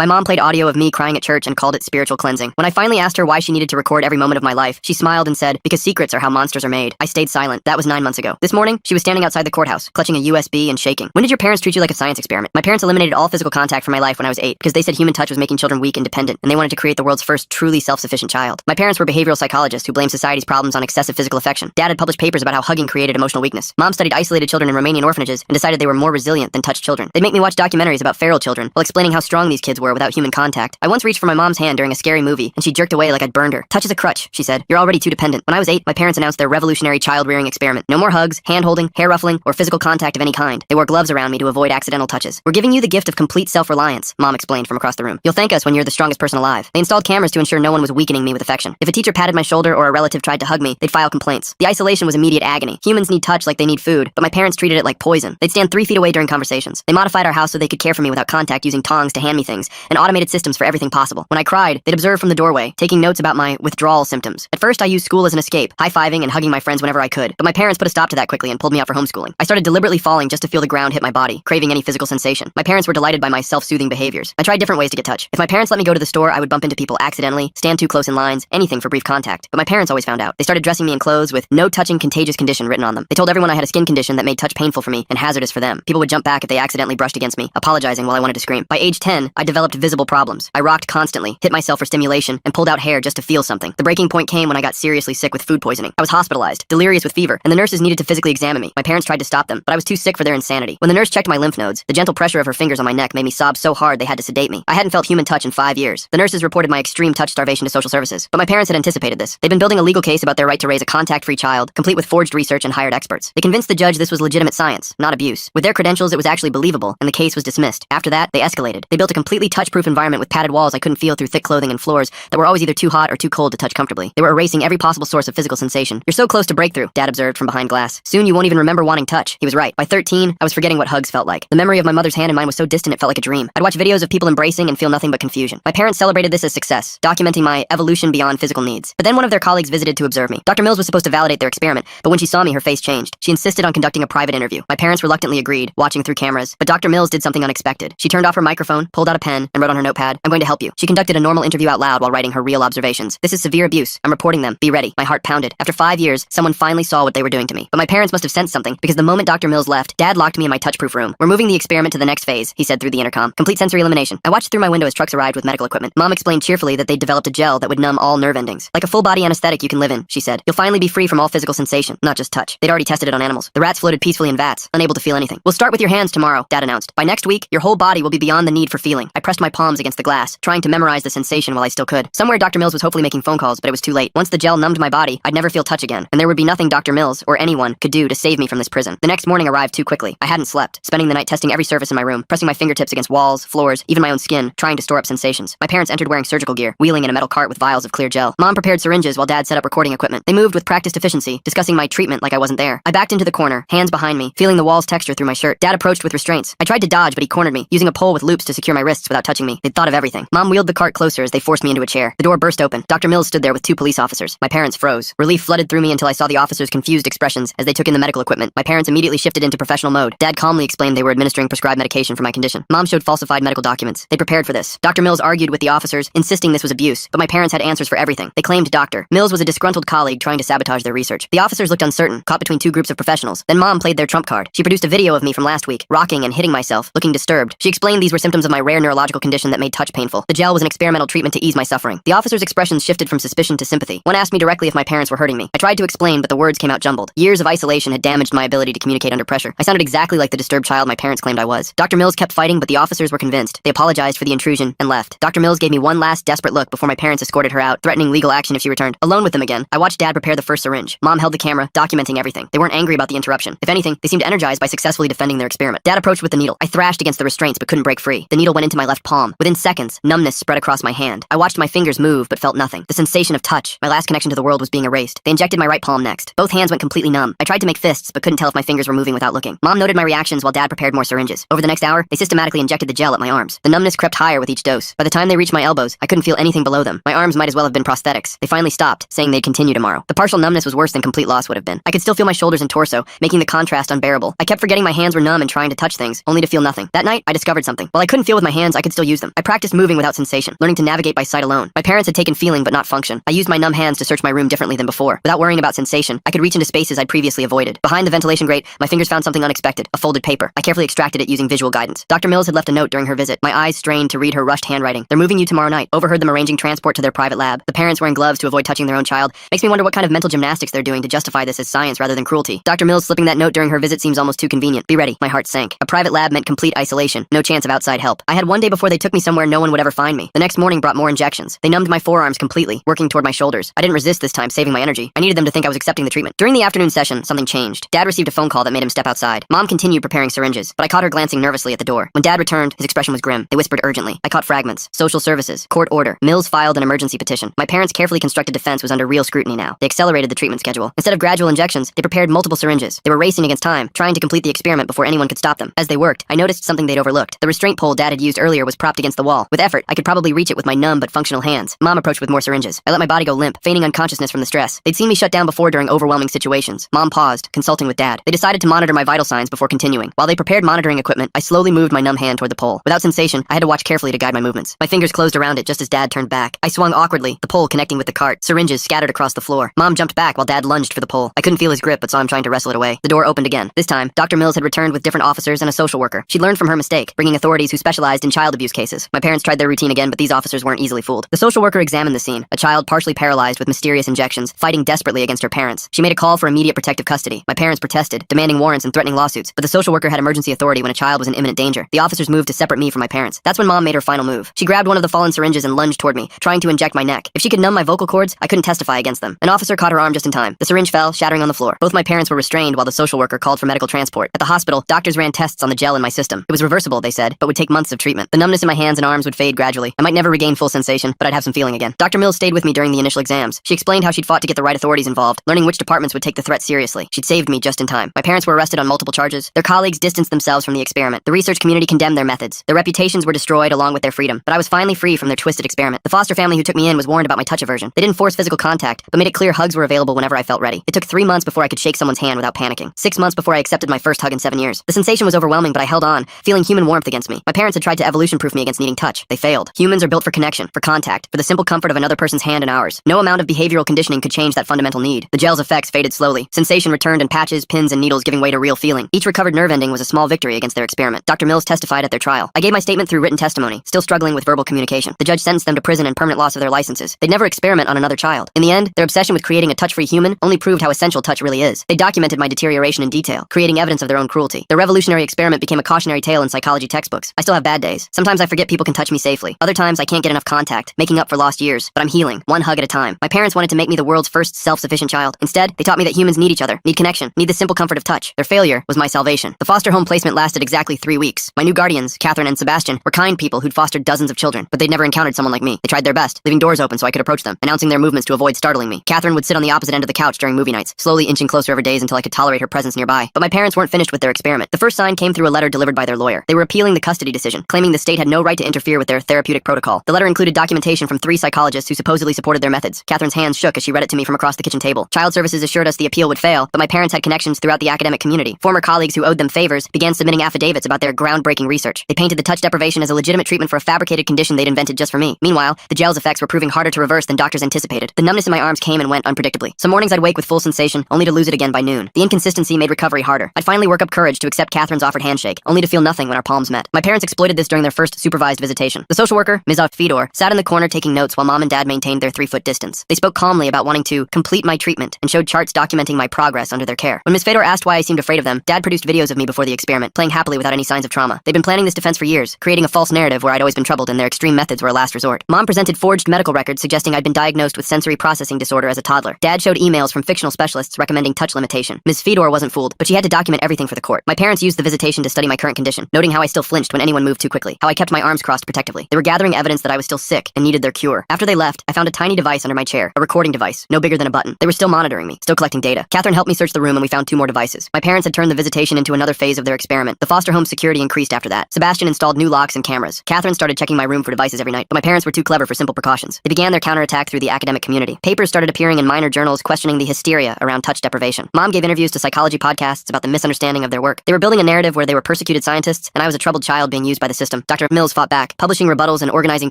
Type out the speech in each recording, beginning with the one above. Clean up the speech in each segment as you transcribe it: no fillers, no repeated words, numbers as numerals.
My mom played audio of me crying at church and called it spiritual cleansing. When I finally asked her why she needed to record every moment of my life, she smiled and said, because secrets are how monsters are made. I stayed silent. That was 9 months ago. This morning, she was standing outside the courthouse, clutching a USB and shaking. When did your parents treat you like a science experiment? My parents eliminated all physical contact from my life when I was 8 because they said human touch was making children weak and dependent, and they wanted to create the world's first truly self-sufficient child. My parents were behavioral psychologists who blamed society's problems on excessive physical affection. Dad had published papers about how hugging created emotional weakness. Mom studied isolated children in Romanian orphanages and decided they were more resilient than touched children. They'd make me watch documentaries about feral children while explaining how strong these kids were without human contact. I once reached for my mom's hand during a scary movie, and she jerked away like I'd burned her. Touch is a crutch, she said. You're already too dependent. When I was 8, my parents announced their revolutionary child-rearing experiment. No more hugs, hand-holding, hair-ruffling, or physical contact of any kind. They wore gloves around me to avoid accidental touches. We're giving you the gift of complete self-reliance, Mom explained from across the room. You'll thank us when you're the strongest person alive. They installed cameras to ensure no one was weakening me with affection. If a teacher patted my shoulder or a relative tried to hug me, they'd file complaints. The isolation was immediate agony. Humans need touch like they need food, but my parents treated it like poison. They'd stand 3 feet away during conversations. They modified our house so they could care for me without contact using tongs to hand me things, and automated systems for everything possible. When I cried, they'd observe from the doorway, taking notes about my withdrawal symptoms. At first, I used school as an escape, high-fiving and hugging my friends whenever I could, but my parents put a stop to that quickly and pulled me out for homeschooling. I started deliberately falling just to feel the ground hit my body, craving any physical sensation. My parents were delighted by my self-soothing behaviors. I tried different ways to get touch. If my parents let me go to the store, I would bump into people accidentally, stand too close in lines, anything for brief contact. But my parents always found out. They started dressing me in clothes with no touching contagious condition written on them. They told everyone I had a skin condition that made touch painful for me and hazardous for them. People would jump back if they accidentally brushed against me, apologizing while I wanted to scream. By age 10, I developed visible problems. I rocked constantly, hit myself for stimulation, and pulled out hair just to feel something. The breaking point came when I got seriously sick with food poisoning. I was hospitalized, delirious with fever, and the nurses needed to physically examine me. My parents tried to stop them, but I was too sick for their insanity. When the nurse checked my lymph nodes, the gentle pressure of her fingers on my neck made me sob so hard they had to sedate me. I hadn't felt human touch in 5 years. The nurses reported my extreme touch starvation to social services, but my parents had anticipated this. They'd been building a legal case about their right to raise a contact-free child, complete with forged research and hired experts. They convinced the judge this was legitimate science, not abuse. With their credentials, it was actually believable, and the case was dismissed. After that, they escalated. They built a completely touch-proof environment with padded walls I couldn't feel through thick clothing and floors that were always either too hot or too cold to touch comfortably. They were erasing every possible source of physical sensation. You're so close to breakthrough, Dad observed from behind glass. Soon you won't even remember wanting touch. He was right. By 13, I was forgetting what hugs felt like. The memory of my mother's hand in mine was so distant it felt like a dream. I'd watch videos of people embracing and feel nothing but confusion. My parents celebrated this as success, documenting my evolution beyond physical needs. But then one of their colleagues visited to observe me. Dr. Mills was supposed to validate their experiment, but when she saw me, her face changed. She insisted on conducting a private interview. My parents reluctantly agreed, watching through cameras, but Dr. Mills did something unexpected. She turned off her microphone, pulled out a pen, and wrote on her notepad, "I'm going to help you." She conducted a normal interview out loud while writing her real observations. "This is severe abuse. I'm reporting them. Be ready." My heart pounded. After 5 years, someone finally saw what they were doing to me. But my parents must have sensed something, because the moment Dr. Mills left, Dad locked me in my touch-proof room. "We're moving the experiment to the next phase," he said through the intercom. "Complete sensory elimination." I watched through my window as trucks arrived with medical equipment. Mom explained cheerfully that they'd developed a gel that would numb all nerve endings. "Like a full-body anesthetic you can live in," she said. "You'll finally be free from all physical sensation, not just touch." They'd already tested it on animals. The rats floated peacefully in vats, unable to feel anything. "We'll start with your hands tomorrow," Dad announced. "By next week, your whole body will be beyond the need for feeling." I pressed my palms against the glass, trying to memorize the sensation while I still could. Somewhere Dr. Mills was hopefully making phone calls, but it was too late. Once the gel numbed my body, I'd never feel touch again, and there would be nothing Dr. Mills or anyone could do to save me from this prison. The next morning arrived too quickly. I hadn't slept, spending the night testing every surface in my room, pressing my fingertips against walls, floors, even my own skin, trying to store up sensations. My parents entered wearing surgical gear, wheeling in a metal cart with vials of clear gel. Mom prepared syringes while Dad set up recording equipment. They moved with practiced efficiency, discussing my treatment like I wasn't there. I backed into the corner, hands behind me, feeling the wall's texture through my shirt. Dad approached with restraints. I tried to dodge, but he cornered me, using a pole with loops to secure my wrists without touching me. They'd thought of everything. Mom wheeled the cart closer as they forced me into a chair. The door burst open. Dr. Mills stood there with 2 police officers. My parents froze. Relief flooded through me until I saw the officers' confused expressions as they took in the medical equipment. My parents immediately shifted into professional mode. Dad calmly explained they were administering prescribed medication for my condition. Mom showed falsified medical documents. They prepared for this. Dr. Mills argued with the officers, insisting this was abuse, but my parents had answers for everything. They claimed Dr. Mills was a disgruntled colleague trying to sabotage their research. The officers looked uncertain, caught between 2 groups of professionals. Then Mom played their trump card. She produced a video of me from last week, rocking and hitting myself, looking disturbed. She explained these were symptoms of my rare neurological condition that made touch painful. The gel was an experimental treatment to ease my suffering. The officers' expressions shifted from suspicion to sympathy. One asked me directly if my parents were hurting me. I tried to explain, but the words came out jumbled. Years of isolation had damaged my ability to communicate under pressure. I sounded exactly like the disturbed child my parents claimed I was. Dr. Mills kept fighting, but the officers were convinced. They apologized for the intrusion and left. Dr. Mills gave me one last desperate look before my parents escorted her out, threatening legal action if she returned. Alone with them again, I watched Dad prepare the first syringe. Mom held the camera, documenting everything. They weren't angry about the interruption. If anything, they seemed energized by successfully defending their experiment. Dad approached with the needle. I thrashed against the restraints but couldn't break free. The needle went into my left palm. Within seconds, numbness spread across my hand. I watched my fingers move but felt nothing. The sensation of touch, my last connection to the world, was being erased. They injected my right palm next. Both hands went completely numb. I tried to make fists but couldn't tell if my fingers were moving without looking. Mom noted my reactions while Dad prepared more syringes. Over the next hour, they systematically injected the gel at my arms. The numbness crept higher with each dose. By the time they reached my elbows, I couldn't feel anything below them. My arms might as well have been prosthetics. They finally stopped, saying they'd continue tomorrow. The partial numbness was worse than complete loss would have been. I could still feel my shoulders and torso, making the contrast unbearable. I kept forgetting my hands were numb and trying to touch things, only to feel nothing. That night, I discovered something. While I couldn't feel with my hands, I could could still use them. I practiced moving without sensation, learning to navigate by sight alone. My parents had taken feeling but not function. I used my numb hands to search my room differently than before. Without worrying about sensation, I could reach into spaces I'd previously avoided. Behind the ventilation grate, my fingers found something unexpected, a folded paper. I carefully extracted it using visual guidance. Dr. Mills had left a note during her visit. My eyes strained to read her rushed handwriting. They're moving you tomorrow night. Overheard them arranging transport to their private lab. The parents wearing gloves to avoid touching their own child. Makes me wonder what kind of mental gymnastics they're doing to justify this as science rather than cruelty. Dr. Mills slipping that note during her visit seems almost too convenient. Be ready. My heart sank. A private lab meant complete isolation. No chance of outside help. I had one day before they took me somewhere no one would ever find me. The next morning brought more injections. They numbed my forearms completely, working toward my shoulders. I didn't resist this time, saving my energy. I needed them to think I was accepting the treatment. During the afternoon session, something changed. Dad received a phone call that made him step outside. Mom continued preparing syringes, but I caught her glancing nervously at the door. When Dad returned, his expression was grim. They whispered urgently. I caught fragments. Social services. Court order. Mills filed an emergency petition. My parents' carefully constructed defense was under real scrutiny now. They accelerated the treatment schedule. Instead of gradual injections, they prepared multiple syringes. They were racing against time, trying to complete the experiment before anyone could stop them. As they worked, I noticed something they'd overlooked. The restraint pole Dad had used earlier was propped against the wall. With effort, I could probably reach it with my numb but functional hands. Mom approached with more syringes. I let my body go limp, feigning unconsciousness from the stress. They'd seen me shut down before during overwhelming situations. Mom paused, consulting with Dad. They decided to monitor my vital signs before continuing. While they prepared monitoring equipment, I slowly moved my numb hand toward the pole. Without sensation, I had to watch carefully to guide my movements. My fingers closed around it just as Dad turned back. I swung awkwardly, the pole connecting with the cart. Syringes scattered across the floor. Mom jumped back while Dad lunged for the pole. I couldn't feel his grip, but saw him trying to wrestle it away. The door opened again. This time, Dr. Mills had returned with different officers and a social worker. She'd learned from her mistake, bringing authorities who specialized in child abuse cases. My parents tried their routine again, but these officers weren't easily fooled. The social worker examined the scene, a child partially paralyzed with mysterious injections, fighting desperately against her parents. She made a call for immediate protective custody. My parents protested, demanding warrants and threatening lawsuits, but the social worker had emergency authority when a child was in imminent danger. The officers moved to separate me from my parents. That's when Mom made her final move. She grabbed one of the fallen syringes and lunged toward me, trying to inject my neck. If she could numb my vocal cords, I couldn't testify against them. An officer caught her arm just in time. The syringe fell, shattering on the floor. Both my parents were restrained while the social worker called for medical transport. At the hospital, doctors ran tests on the gel in my system. It was reversible, they said, but would take months of treatment. The numbness in my hands and arms would fade gradually. I might never regain full sensation, but I'd have some feeling again. Dr. Mills stayed with me during the initial exams. She explained how she'd fought to get the right authorities involved, learning which departments would take the threat seriously. She'd saved me just in time. My parents were arrested on multiple charges. Their colleagues distanced themselves from the experiment. The research community condemned their methods. Their reputations were destroyed along with their freedom. But I was finally free from their twisted experiment. The foster family who took me in was warned about my touch aversion. They didn't force physical contact, but made it clear hugs were available whenever I felt ready. It took 3 months before I could shake someone's hand without panicking. 6 months before I accepted my first hug in 7 years. The sensation was overwhelming, but I held on, feeling human warmth against me. My parents had tried to evolution-proof me against needing touch. They failed. Humans are built for connection, for contact, for the simple comfort of another person's hand and ours. No amount of behavioral conditioning could change that fundamental need. The gel's effects faded slowly. Sensation returned in patches, pins, and needles giving way to real feeling. Each recovered nerve ending was a small victory against their experiment. Dr. Mills testified at their trial. I gave my statement through written testimony, still struggling with verbal communication. The judge sentenced them to prison and permanent loss of their licenses. They'd never experiment on another child. In the end, their obsession with creating a touch-free human only proved how essential touch really is. They documented my deterioration in detail, creating evidence of their own cruelty. Their revolutionary experiment became a cautionary tale in psychology textbooks. I still have bad days. Sometimes I forget people can touch me safely. Other times I can't get enough contact, making up for lost years. But I'm healing, one hug at a time. My parents wanted to make me the world's first self-sufficient child. Instead, they taught me that humans need each other, need connection, need the simple comfort of touch. Their failure was my salvation. The foster home placement lasted exactly 3 weeks. My new guardians, Catherine and Sebastian, were kind people who'd fostered dozens of children, but they'd never encountered someone like me. They tried their best, leaving doors open so I could approach them, announcing their movements to avoid startling me. Catherine would sit on the opposite end of the couch during movie nights, slowly inching closer over days until I could tolerate her presence nearby. But my parents weren't finished with their experiment. The first sign came through a letter delivered by their lawyer. They were appealing the custody decision, claiming the state had no right to interfere with their therapeutic protocol. The letter included documentation from 3 psychologists who supposedly supported their methods. Catherine's hands shook as she read it to me from across the kitchen table. Child Services assured us the appeal would fail, but my parents had connections throughout the academic community. Former colleagues who owed them favors began submitting affidavits about their groundbreaking research. They painted the touch deprivation as a legitimate treatment for a fabricated condition they'd invented just for me. Meanwhile, the gel's effects were proving harder to reverse than doctors anticipated. The numbness in my arms came and went unpredictably. Some mornings I'd wake with full sensation, only to lose it again by noon. The inconsistency made recovery harder. I'd finally work up courage to accept Catherine's offered handshake, only to feel nothing when our palms met. My parents exploited this during their first supervised visitation. The social worker, Ms. Fedor, sat in the corner taking notes while Mom and Dad maintained their 3-foot distance. They spoke calmly about wanting to complete my treatment and showed charts documenting my progress under their care. When Ms. Fedor asked why I seemed afraid of them, Dad produced videos of me before the experiment, playing happily without any signs of trauma. They'd been planning this defense for years, creating a false narrative where I'd always been troubled and their extreme methods were a last resort. Mom presented forged medical records suggesting I'd been diagnosed with sensory processing disorder as a toddler. Dad showed emails from fictional specialists recommending touch limitation. Ms. Fedor wasn't fooled, but she had to document everything for the court. My parents used the visitation to study my current condition, noting how I still flinched when anyone moved too quickly, how I kept my arms crossed protectively. They were gathering evidence that I was still sick and needed their cure. After they left, I found a tiny device under my chair, a recording device, no bigger than a button. They were still monitoring me, still collecting data. Catherine helped me search the room and we found 2 more devices. My parents had turned the visitation into another phase of their experiment. The foster home security increased after that. Sebastian installed new locks and cameras. Catherine started checking my room for devices every night, but my parents were too clever for simple precautions. They began their counterattack through the academic community. Papers started appearing in minor journals questioning the hysteria around touch deprivation. Mom gave interviews to psychology podcasts about the misunderstanding of their work. They were building a narrative where they were persecuted scientists and I was a troubled child being used by the system. Dr. Mills fought back, publishing rebuttals and organizing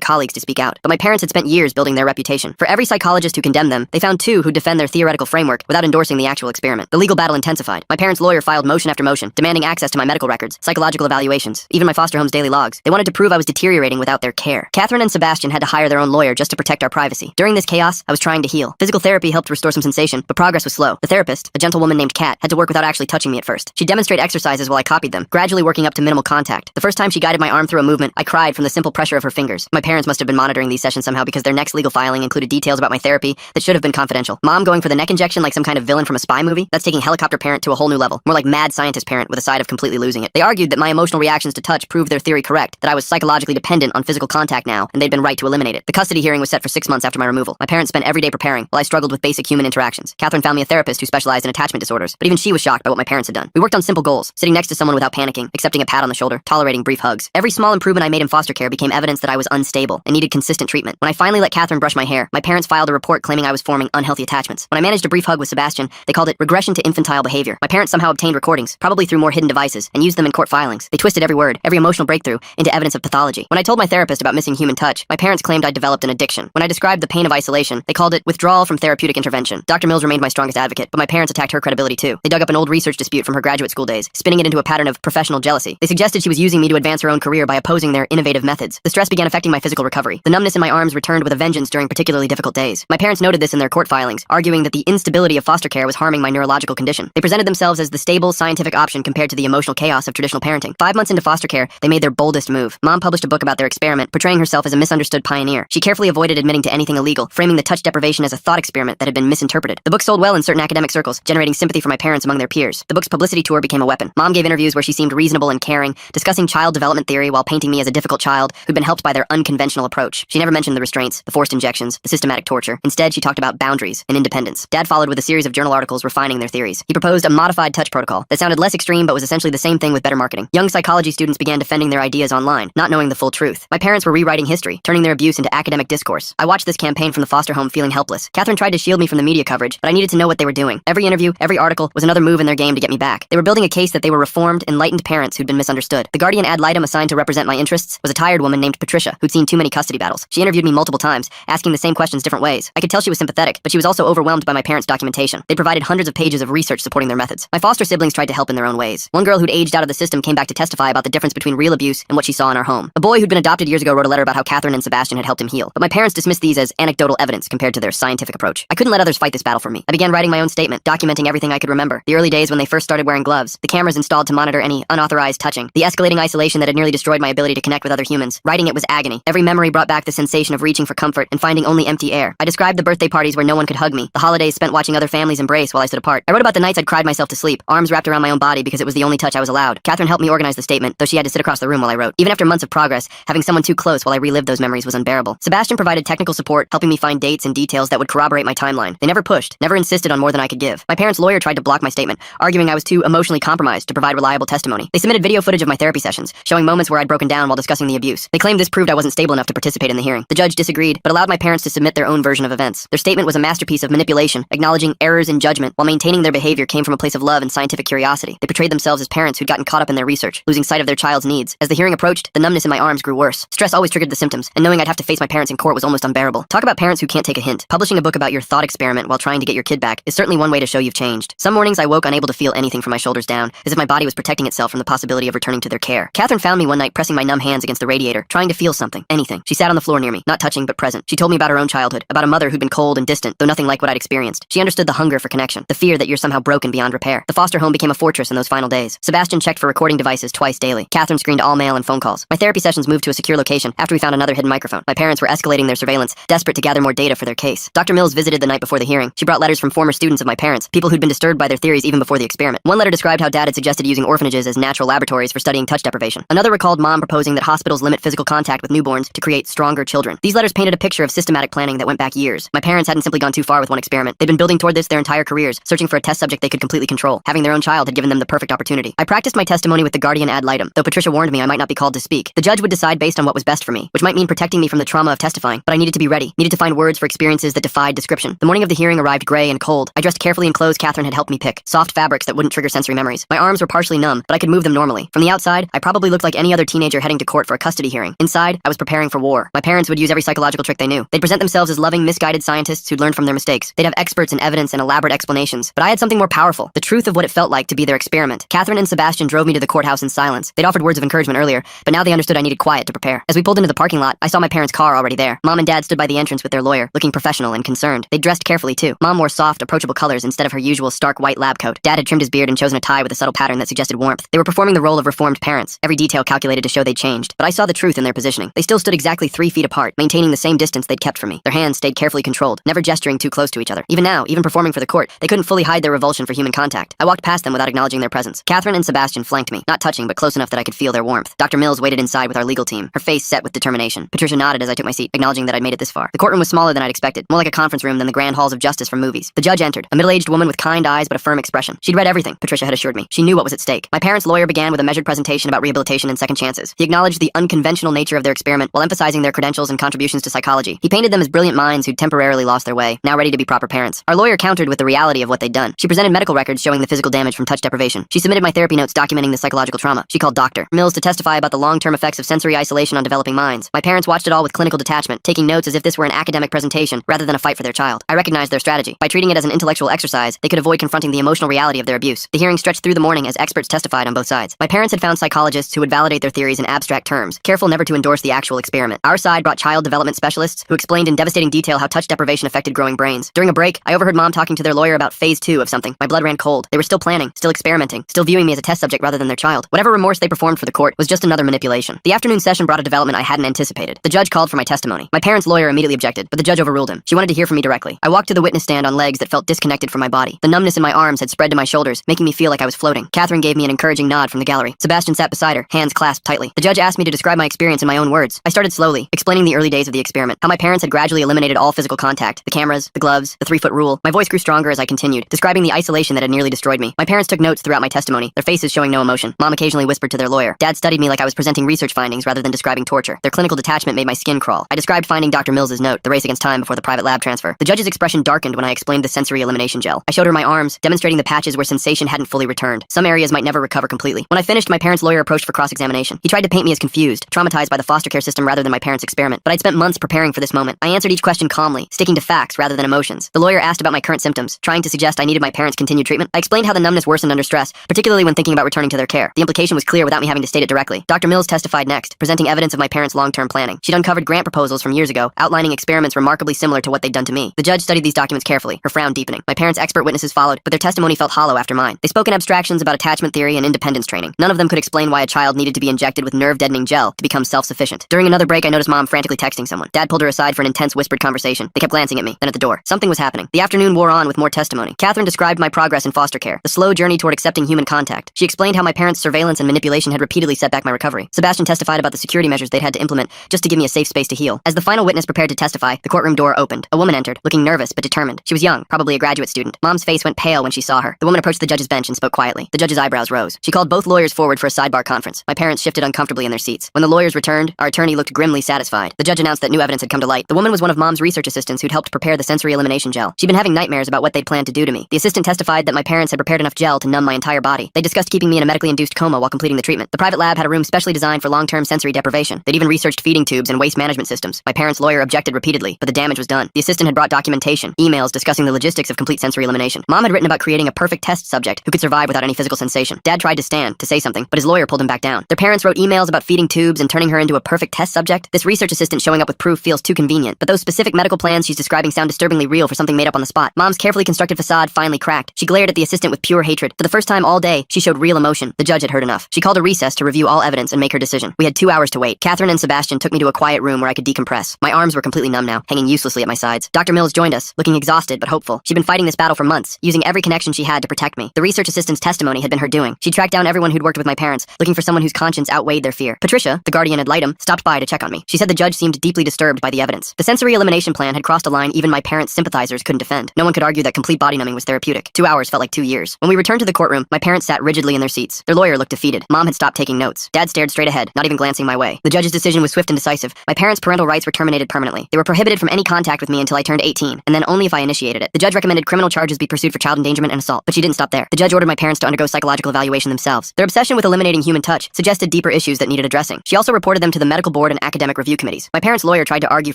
colleagues to speak out. But my parents had spent years building their reputation. For every psychologist who condemned them, they found two who defend their theoretical framework without endorsing the actual experiment. The legal battle intensified. My parents' lawyer filed motion after motion, demanding access to my medical records, psychological evaluations, even my foster home's daily logs. They wanted to prove I was deteriorating without their care. Catherine and Sebastian had to hire their own lawyer just to protect our privacy. During this chaos, I was trying to heal. Physical therapy helped restore some sensation, but progress was slow. The therapist, a gentle woman named Kat, had to work without actually touching me at first. She'd demonstrate exercises while I copied them, gradually working up to minimal contact. The first time she guided my arm through a movement, I cried from the simple pressure of her fingers. My parents must have been monitoring these sessions somehow because their next legal filing included details about my therapy that should have been confidential. Mom going for the neck injection like some kind of villain from a spy movie? That's taking helicopter parent to a whole new level. More like mad scientist parent with a side of completely losing it. They argued that my emotional reactions to touch proved their theory correct, that I was psychologically dependent on physical contact now, and they'd been right to eliminate it. The custody hearing was set for 6 months after my removal. My parents spent every day preparing, while I struggled with basic human interactions. Catherine found me a therapist who specialized in attachment disorders, but even she was shocked by what my parents had done. We worked on simple goals, sitting next to someone without panicking, accepting a pat on the shoulder, tolerating brief hugs. Every small improvement I made in foster care became evidence that I was unstable and needed consistent treatment. When I finally let Catherine brush my hair, my parents filed a report claiming I was forming unhealthy attachments. When I managed a brief hug with Sebastian, they called it regression to infantile behavior. My parents somehow obtained recordings, probably through more hidden devices, and used them in court filings. They twisted every word, every emotional breakthrough, into evidence of pathology. When I told my therapist about missing human touch, my parents claimed I'd developed an addiction. When I described the pain of isolation, they called it withdrawal from therapeutic intervention. Dr. Mills remained my strongest advocate, but my parents attacked her credibility too. They dug up an old research dispute from her graduate school days, spinning it into a pattern of professional jealousy. They suggested she was using me to advance her own career by opposing their innovative methods. The stress began affecting my physical recovery. The numbness in my arms returned with a vengeance during particularly difficult days. My parents noted this in their court filings, arguing that the instability of foster care was harming my neurological condition. They presented themselves as the stable, scientific option compared to the emotional chaos of traditional parenting. 5 months into foster care, they made their boldest move. Mom published a book about their experiment, portraying herself as a misunderstood pioneer. She carefully avoided admitting to anything illegal, framing the touch deprivation as a thought experiment that had been misinterpreted. The book sold well in certain academic circles, generating sympathy for my parents among their peers. The book's publicity tour became a weapon. Mom gave interviews where she seemed reasonable and caring, discussing child development theory while painting me as a difficult child who'd been helped by their unconventional approach. She never mentioned the restraints, the forced injections, the systematic torture. Instead, she talked about boundaries and independence. Dad followed with a series of journal articles refining their theories. He proposed a modified touch protocol that sounded less extreme but was essentially the same thing with better marketing. Young psychology students began defending their ideas online, not knowing the full truth. My parents were rewriting history, turning their abuse into academic discourse. I watched this campaign from the foster home feeling helpless. Catherine tried to shield me from the media coverage, but I needed to know what they were doing. Every interview, every article was another move in their game to get me back. They were building a case that they were reformed, enlightened parents who'd been misunderstood. The guardian ad litem assigned to represent my interests was a tired woman named Patricia, who'd seen too many custody battles. She interviewed me multiple times, asking the same questions different ways. I could tell she was sympathetic, but she was also overwhelmed by my parents' documentation. They provided hundreds of pages of research supporting their methods. My foster siblings tried to help in their own ways. One girl who'd aged out of the system came back to testify about the difference between real abuse and what she saw in our home. A boy who'd been adopted years ago wrote a letter about how Catherine and Sebastian had helped him heal. But my parents dismissed these as anecdotal evidence compared to their scientific approach. I couldn't let others fight this battle for me. I began writing my own statement, documenting everything I could remember. The early days when they first started wearing gloves, the cameras installed to monitor any unauthorized touching, the escalating isolation that had nearly destroyed my ability to connect with other humans. Writing it was agony. Every memory brought back the sensation of reaching for comfort and finding only empty air. I described the birthday parties where no one could hug me, the holidays spent watching other families embrace while I stood apart. I wrote about the nights I'd cried myself to sleep, arms wrapped around my own body because it was the only touch I was allowed. Catherine helped me organize the statement, though she had to sit across the room while I wrote. Even after months of progress, having someone too close while I relived those memories was unbearable. Sebastian provided technical support, helping me find dates and details that would corroborate my timeline. They never pushed, never insisted on more than I could give. My parents' lawyer tried to block my statement, arguing I was too emotionally compromised to provide reliable testimony. They submitted video footage of my therapy sessions, showing moments where I'd broken down while discussing the abuse. They claimed this proved I wasn't stable enough to participate in the hearing. The judge disagreed, but allowed my parents to submit their own version of events. Their statement was a masterpiece of manipulation, acknowledging errors in judgment while maintaining their behavior came from a place of love and scientific curiosity. They portrayed themselves as parents who'd gotten caught up in their research, losing sight of their child's needs. As the hearing approached, the numbness in my arms grew worse. Stress always triggered the symptoms, and knowing I'd have to face my parents in court was almost unbearable. Talk about parents who can't take a hint. Publishing a book about your thought experiment while trying to get your kid back is certainly one way to show you've changed. Some mornings I woke unable to feel anything from my shoulders down, as if my body was protecting itself from the possibility of returning to their care. Catherine found me one night pressing my numb hands against the radiator, trying to feel something, anything. She sat on the floor near me, not touching but present. She told me about her own childhood, about a mother who'd been cold and distant, though nothing like what I'd experienced. She understood the hunger for connection, the fear that you're somehow broken beyond repair. The foster home became a fortress in those final days. Sebastian checked for recording devices twice daily. Catherine screened all mail and phone calls. My therapy sessions moved to a secure location after we found another hidden microphone. My parents were escalating their surveillance, desperate to gather more data for their case. Dr. Mills visited the night before the hearing. She brought letters from former students of my parents, people who'd been disturbed by their theories even before the experiment. One letter described how Dad had suggested using orphanages as natural laboratories for studying touch deprivation. Another recalled Mom proposing that hospitals limit physical contact with newborns to create stronger children. These letters painted a picture of systematic planning that went back years. My parents hadn't simply gone too far with one experiment. They'd been building toward this their entire careers, searching for a test subject they could completely control. Having their own child had given them the perfect opportunity. I practiced my testimony with the guardian ad litem, though Patricia warned me I might not be called to speak. The judge would decide based on what was best for me, which might mean protecting me from the trauma of testifying, but I needed to be ready, needed to find words for experiences that defied description. The morning of the hearing arrived gray and cold. I dressed carefully in clothes Catherine had helped me pick, soft fabrics that wouldn't trigger sensory memories. My arms were partially numb, but I could move them normally. From the outside, I probably looked like any other teenager teenager heading to court for a custody hearing. Inside, I was preparing for war. My parents would use every psychological trick they knew. They'd present themselves as loving, misguided scientists who'd learned from their mistakes. They'd have experts in evidence and elaborate explanations. But I had something more powerful, the truth of what it felt like to be their experiment. Catherine and Sebastian drove me to the courthouse in silence. They'd offered words of encouragement earlier, but now they understood I needed quiet to prepare. As we pulled into the parking lot, I saw my parents' car already there. Mom and Dad stood by the entrance with their lawyer, looking professional and concerned. They dressed carefully too. Mom wore soft, approachable colors instead of her usual stark white lab coat. Dad had trimmed his beard and chosen a tie with a subtle pattern that suggested warmth. They were performing the role of reformed parents, every detail calculated to show they'd changed. But I saw the truth in their positioning. They still stood exactly 3 feet apart, maintaining the same distance they'd kept from me. Their hands stayed carefully controlled, never gesturing too close to each other. Even now, even performing for the court, they couldn't fully hide their revulsion for human contact. I walked past them without acknowledging their presence. Catherine and Sebastian flanked me, not touching but close enough that I could feel their warmth. Dr. Mills waited inside with our legal team, her face set with determination. Patricia nodded as I took my seat, acknowledging that I'd made it this far. The courtroom was smaller than I'd expected, more like a conference room than the grand halls of justice from movies. The judge entered, a middle-aged woman with kind eyes but a firm expression. She'd read everything, Patricia had assured me. She knew what was at stake. My parents' lawyer began with a measured presentation about rehabilitation and second chances. He acknowledged the unconventional nature of their experiment while emphasizing their credentials and contributions to psychology. He painted them as brilliant minds who'd temporarily lost their way, now ready to be proper parents. Our lawyer countered with the reality of what they'd done. She presented medical records showing the physical damage from touch deprivation. She submitted my therapy notes documenting the psychological trauma. She called Dr. Mills to testify about the long-term effects of sensory isolation on developing minds. My parents watched it all with clinical detachment, taking notes as if this were an academic presentation rather than a fight for their child. I recognized their strategy. By treating it as an intellectual exercise, they could avoid confronting the emotional reality of their abuse. The hearing stretched through the morning as experts testified on both sides. My parents had found psychologists who would validate their theories in abstract terms, careful never to endorse the actual experiment. Our side brought child development specialists who explained in devastating detail how touch deprivation affected growing brains. During a break, I overheard Mom talking to their lawyer about phase 2 of something. My blood ran cold. They were still planning, still experimenting, still viewing me as a test subject rather than their child. Whatever remorse they performed for the court was just another manipulation. The afternoon session brought a development I hadn't anticipated. The judge called for my testimony. My parents' lawyer immediately objected, but the judge overruled him. She wanted to hear from me directly. I walked to the witness stand on legs that felt disconnected from my body. The numbness in my arms had spread to my shoulders, making me feel like I was floating. Catherine gave me an encouraging nod from the gallery. Sebastian sat beside her, hands clasped tightly. The judge asked me to describe my experience in my own words. I started slowly, explaining the early days of the experiment, how my parents had gradually eliminated all physical contact, the cameras, the gloves, the 3-foot rule. My voice grew stronger as I continued, describing the isolation that had nearly destroyed me. My parents took notes throughout my testimony, their faces showing no emotion. Mom occasionally whispered to their lawyer. Dad studied me like I was presenting research findings rather than describing torture. Their clinical detachment made my skin crawl. I described finding Dr. Mills's note, the race against time before the private lab transfer. The judge's expression darkened when I explained the sensory elimination gel. I showed her my arms, demonstrating the patches where sensation hadn't fully returned. Some areas might never recover completely. When I finished, my parents' lawyer approached for cross-examination. He tried to paint me as confused, traumatized by the foster care system rather than my parents' experiment. But I'd spent months preparing for this moment. I answered each question calmly, sticking to facts rather than emotions. The lawyer asked about my current symptoms, trying to suggest I needed my parents' continued treatment. I explained how the numbness worsened under stress, particularly when thinking about returning to their care. The implication was clear without me having to state it directly. Dr. Mills testified next, presenting evidence of my parents' long-term planning. She'd uncovered grant proposals from years ago, outlining experiments remarkably similar to what they'd done to me. The judge studied these documents carefully, her frown deepening. My parents' expert witnesses followed, but their testimony felt hollow after mine. They spoke in abstractions about attachment theory and independence training. None of them could explain why a child needed to be injected with nerve-deadening gel to become self-sufficient. During another break, I noticed Mom frantically texting someone. Dad pulled her aside for an intense whispered conversation. They kept glancing at me, then at the door. Something was happening. The afternoon wore on with more testimony. Catherine described my progress in foster care, the slow journey toward accepting human contact. She explained how my parents' surveillance and manipulation had repeatedly set back my recovery. Sebastian testified about the security measures they'd had to implement just to give me a safe space to heal. As the final witness prepared to testify, the courtroom door opened. A woman entered, looking nervous but determined. She was young, probably a graduate student. Mom's face went pale when she saw her. The woman approached the judge's bench and spoke quietly. The judge's eyebrows rose. She called both lawyers forward for a sidebar conference. My parents shifted uncomfortably in their seats. When the lawyers returned, our attorney looked grimly satisfied. The judge announced that new evidence had come to light. The woman was one of Mom's research assistants who'd helped prepare the sensory elimination gel. She'd been having nightmares about what they'd planned to do to me. The assistant testified that my parents had prepared enough gel to numb my entire body. They discussed keeping me in a medically induced coma while completing the treatment. The private lab had a room specially designed for long-term sensory deprivation. They'd even researched feeding tubes and waste management systems. My parents' lawyer objected repeatedly, but the damage was done. The assistant had brought documentation, emails discussing the logistics of complete sensory elimination. Mom had written about creating a perfect test subject who could survive without any physical sensation. Dad tried to stand, to say something, but his lawyer pulled him back down. Their parents wrote emails about feeding tubes and turning her into a perfect test subject. This research assistant showing up with proof feels too convenient, but those specific medical plans she's describing sound disturbingly real for something made up on the spot. Mom's carefully constructed facade finally cracked. She glared at the assistant with pure hatred. For the first time all day, she showed real emotion. The judge had heard enough. She called a recess to review all evidence and make her decision. We had 2 hours to wait. Catherine and Sebastian took me to a quiet room where I could decompress. My arms were completely numb now, hanging uselessly at my sides. Dr. Mills joined us, looking exhausted but hopeful. She'd been fighting this battle for months, using every connection she had to protect me. The research assistant's testimony had been her doing. She tracked down everyone who'd worked with my parents, looking for someone whose conscience outweighed their fear. Patricia, the guardian ad litem, stopped by to check on me. She said the judge seemed deeply disturbed by the evidence. The sensory elimination plan had crossed a line even my parents' sympathizers couldn't defend. No one could argue that complete body numbing was therapeutic. 2 hours felt like 2 years. When we returned to the courtroom, my parents sat rigidly in their seats. Their lawyer looked defeated. Mom had stopped taking notes. Dad stared straight ahead, not even glancing my way. The judge's decision was swift and decisive. My parents' parental rights were terminated permanently. They were prohibited from any contact with me until I turned 18, and then only if I initiated it. The judge recommended criminal charges be pursued for child endangerment and assault, but she didn't stop there. The judge ordered my parents to undergo psychological evaluation themselves. Their obsession with eliminating human touch suggested deeper issues issues that needed addressing. She also reported them to the medical board and academic review committees. My parents' lawyer tried to argue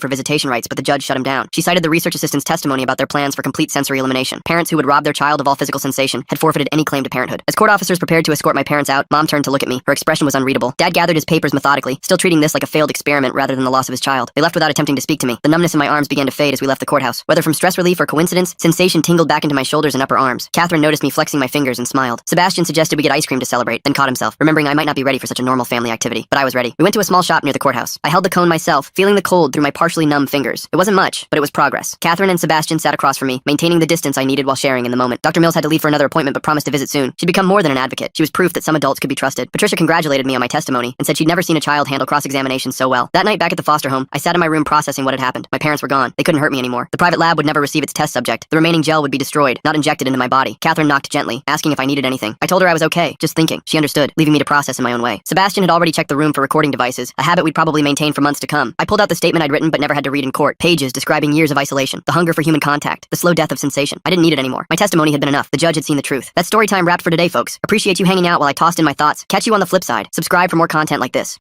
for visitation rights, but the judge shut him down. She cited the research assistant's testimony about their plans for complete sensory elimination. Parents who would rob their child of all physical sensation had forfeited any claim to parenthood. As court officers prepared to escort my parents out, Mom turned to look at me. Her expression was unreadable. Dad gathered his papers methodically, still treating this like a failed experiment rather than the loss of his child. They left without attempting to speak to me. The numbness in my arms began to fade as we left the courthouse. Whether from stress relief or coincidence, sensation tingled back into my shoulders and upper arms. Catherine noticed me flexing my fingers and smiled. Sebastian suggested we get ice cream to celebrate, then caught himself, remembering I might not be ready for such a normal family activity. But I was ready. We went to a small shop near the courthouse. I held the cone myself, feeling the cold through my partially numb fingers. It wasn't much, but it was progress. Catherine and Sebastian sat across from me, maintaining the distance I needed while sharing in the moment. Dr. Mills had to leave for another appointment but promised to visit soon. She'd become more than an advocate. She was proof that some adults could be trusted. Patricia congratulated me on my testimony and said she'd never seen a child handle cross-examination so well. That night back at the foster home, I sat in my room processing what had happened. My parents were gone. They couldn't hurt me anymore. The private lab would never receive its test subject. The remaining gel would be destroyed, not injected into my body. Catherine knocked gently, asking if I needed anything. I told her I was okay, just thinking. She understood, leaving me to process in my own way. Sebastian had already checked the room for recording devices, a habit we'd probably maintain for months to come. I pulled out the statement I'd written but never had to read in court. Pages describing years of isolation, the hunger for human contact, the slow death of sensation. I didn't need it anymore. My testimony had been enough. The judge had seen the truth. That's story time wrapped for today, folks. Appreciate you hanging out while I tossed in my thoughts. Catch you on the flip side. Subscribe for more content like this.